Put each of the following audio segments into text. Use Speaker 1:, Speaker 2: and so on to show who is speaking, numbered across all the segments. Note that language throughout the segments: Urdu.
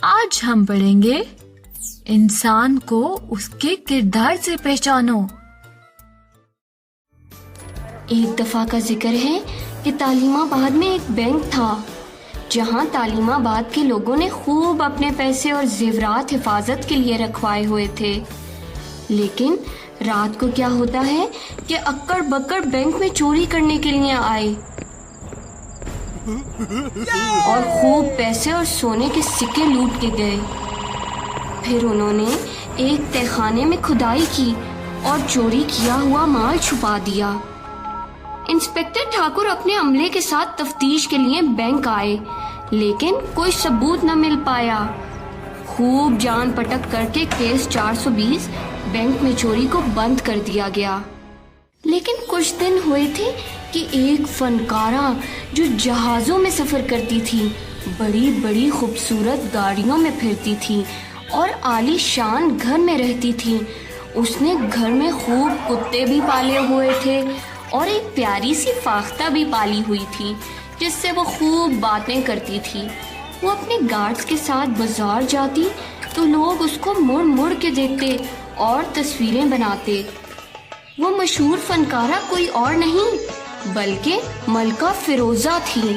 Speaker 1: آج ہم پڑھیں گے انسان کو اس کے کردار سے پہچانو۔
Speaker 2: ایک دفعہ کا ذکر ہے کہ تعلیم آباد میں ایک بینک تھا جہاں تعلیم آباد کے لوگوں نے خوب اپنے پیسے اور زیورات حفاظت کے لیے رکھوائے ہوئے تھے، لیکن رات کو کیا ہوتا ہے کہ اکڑ بکڑ بینک میں چوری کرنے کے لیے آئے اور خوب پیسے اور سونے کے سکے لوٹ کے گئے۔ پھر انہوں نے ایک تہہ خانے میں کھدائی کی اور چوری کیا ہوا مال چھپا دیا۔ انسپکٹر ٹھاکر اپنے عملے کے ساتھ تفتیش کے لیے بینک آئے، لیکن کوئی ثبوت نہ مل پایا۔ خوب جان پٹک کر کے کیس 420 بینک میں چوری کو بند کر دیا گیا۔ لیکن کچھ دن ہوئے تھے کہ ایک فنکارہ جو جہازوں میں سفر کرتی تھی، بڑی بڑی خوبصورت گاڑیوں میں پھرتی تھی اور عالی شان گھر میں رہتی تھی، اس نے گھر میں خوب کتے بھی پالے ہوئے تھے اور ایک پیاری سی فاختہ بھی پالی ہوئی تھی جس سے وہ خوب باتیں کرتی تھی۔ وہ اپنے گارڈز کے ساتھ بازار جاتی تو لوگ اس کو مڑ مڑ کے دیکھتے اور تصویریں بناتے۔ وہ مشہور فنکارہ کوئی اور نہیں بلکہ ملکہ فیروزہ تھی۔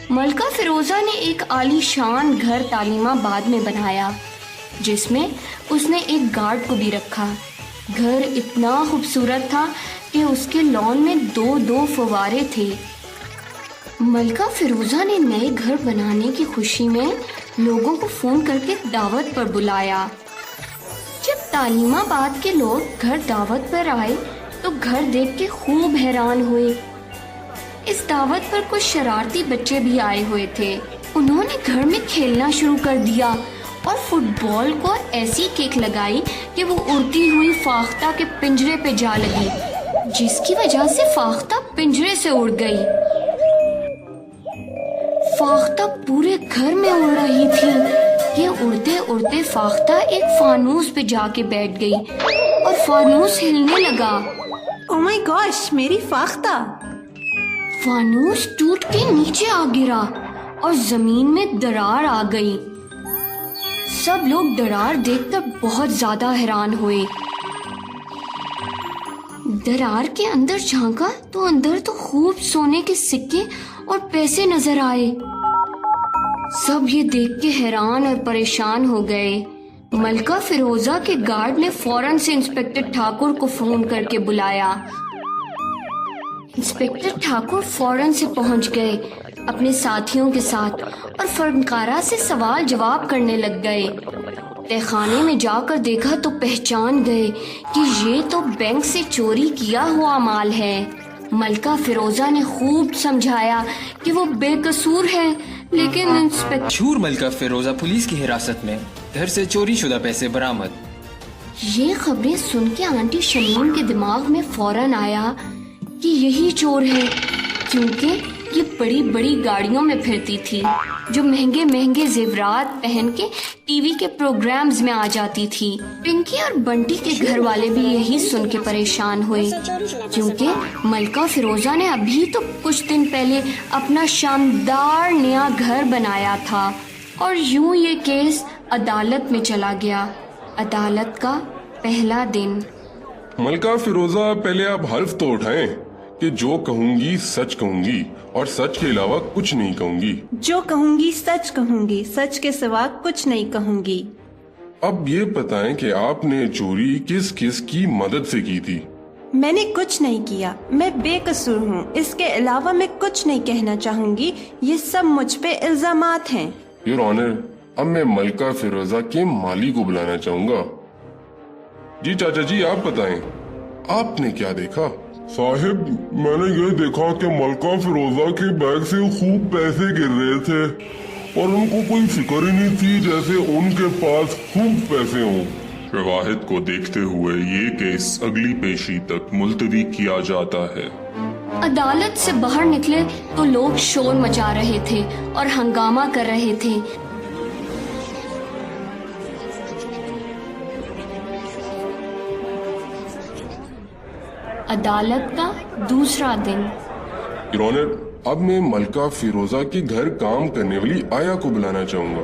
Speaker 2: ملکہ فیروزہ نے ایک عالی شان گھر تعلیم آباد میں بنایا جس میں اس نے ایک گارڈ کو بھی رکھا۔ گھر اتنا خوبصورت تھا کہ اس کے لان میں 2 فوارے تھے۔ ملکہ فیروزہ نے نئے گھر بنانے کی خوشی میں لوگوں کو فون کر کے دعوت پر بلایا۔ جب تعلیم آباد کے لوگ گھر دعوت پر آئے تو گھر دیکھ کے خوب حیران ہوئے۔ اس دعوت پر کچھ شرارتی بچے بھی آئے ہوئے تھے۔ انہوں نے گھر میں کھیلنا شروع کر دیا اور فٹ بال کو ایسی کک لگائی کہ وہ اڑتی ہوئی فاختہ کے پنجرے پہ جا لگی، جس کی وجہ سے فاختہ پنجرے سے اڑ گئی۔ فاختہ پورے گھر میں اڑ رہی تھی۔ یہ اڑتے اڑتے فاختہ ایک فانوس پہ جا کے بیٹھ گئی اور فانوس ہلنے لگا۔
Speaker 3: او مائی گاش، میری فاختہ!
Speaker 2: فانوس ٹوٹ کے نیچے آ گرا اور زمین میں درار آ گئی۔ سب لوگ درار دیکھ کر بہت زیادہ حیران ہوئے۔ درار کے اندر جھانکا تو اندر تو خوب سونے کے سکے اور پیسے نظر آئے۔ سب یہ دیکھ کے حیران اور پریشان ہو گئے۔ ملکہ فیروزہ کے گارڈ نے فوراً سے انسپکٹر ٹھاکر کو فون کر کے بلایا۔ انسپکٹر ٹھاکر فوراً سے پہنچ گئے اپنے ساتھیوں کے ساتھ اور فنکارہ سے سوال جواب کرنے لگ گئے۔ تہہ خانے میں جا کر دیکھا تو پہچان گئے کہ یہ تو بینک سے چوری کیا ہوا مال ہے۔ ملکہ فیروزہ نے خوب سمجھایا کہ وہ بے قصور ہے، لیکن انسپکٹر
Speaker 4: ملکہ فیروزہ پولیس کی حراست میں، گھر سے چوری شدہ پیسے برآمد۔
Speaker 2: یہ خبریں سن کے آنٹی شمیم کے دماغ میں فوراً آیا کہ یہی چور ہے، کیونکہ یہ بڑی بڑی گاڑیوں میں پھرتی تھی جو مہنگے مہنگے زیورات پہن کے ٹی وی کے پروگرامز میں آ جاتی تھی۔ پنکی اور بنٹی کے گھر والے بھی یہی سن کے پریشان ہوئے، کیونکہ ملکہ فیروزہ نے ابھی تو کچھ دن پہلے اپنا شاندار نیا گھر بنایا تھا۔ اور یوں یہ کیس عدالت میں چلا گیا۔ عدالت کا پہلا دن۔
Speaker 5: ملکہ فیروزہ، پہلے آپ حلف تو اٹھائیں کہ جو کہوں گی سچ کہوں گی اور سچ کے علاوہ کچھ نہیں کہوں گی۔
Speaker 3: جو کہوں گی سچ کہوں گی، سچ کے سوا کچھ نہیں کہوں گی۔
Speaker 5: اب یہ بتائیں کہ آپ نے چوری کس کس کی مدد سے کی تھی؟
Speaker 3: میں نے کچھ نہیں کیا، میں بے قصور ہوں، اس کے علاوہ میں کچھ نہیں کہنا چاہوں گی۔ یہ سب مجھ پہ الزامات ہیں۔
Speaker 5: یور آنر، اب میں ملکہ فیروزہ کے مالی کو بلانا چاہوں گا۔ جی چاچا جی، آپ بتائیں، آپ نے کیا دیکھا؟
Speaker 6: صاحب، میں نے یہ دیکھا کہ ملکہ فیروزہ کے بیگ سے خوب پیسے گر رہے تھے اور ان کو کوئی فکر ہی نہیں تھی جیسے ان کے پاس خوب پیسے ہوں۔
Speaker 7: شواہد کو دیکھتے ہوئے یہ کیس اگلی پیشی تک ملتوی کیا جاتا ہے۔
Speaker 2: عدالت سے باہر نکلے تو لوگ شور مچا رہے تھے اور ہنگامہ کر رہے تھے۔ عدالت کا دوسرا دن۔
Speaker 5: یور آنر، اب میں ملکہ فیروزہ کے گھر کام کرنے والی آیا کو بلانا چاہوں گا۔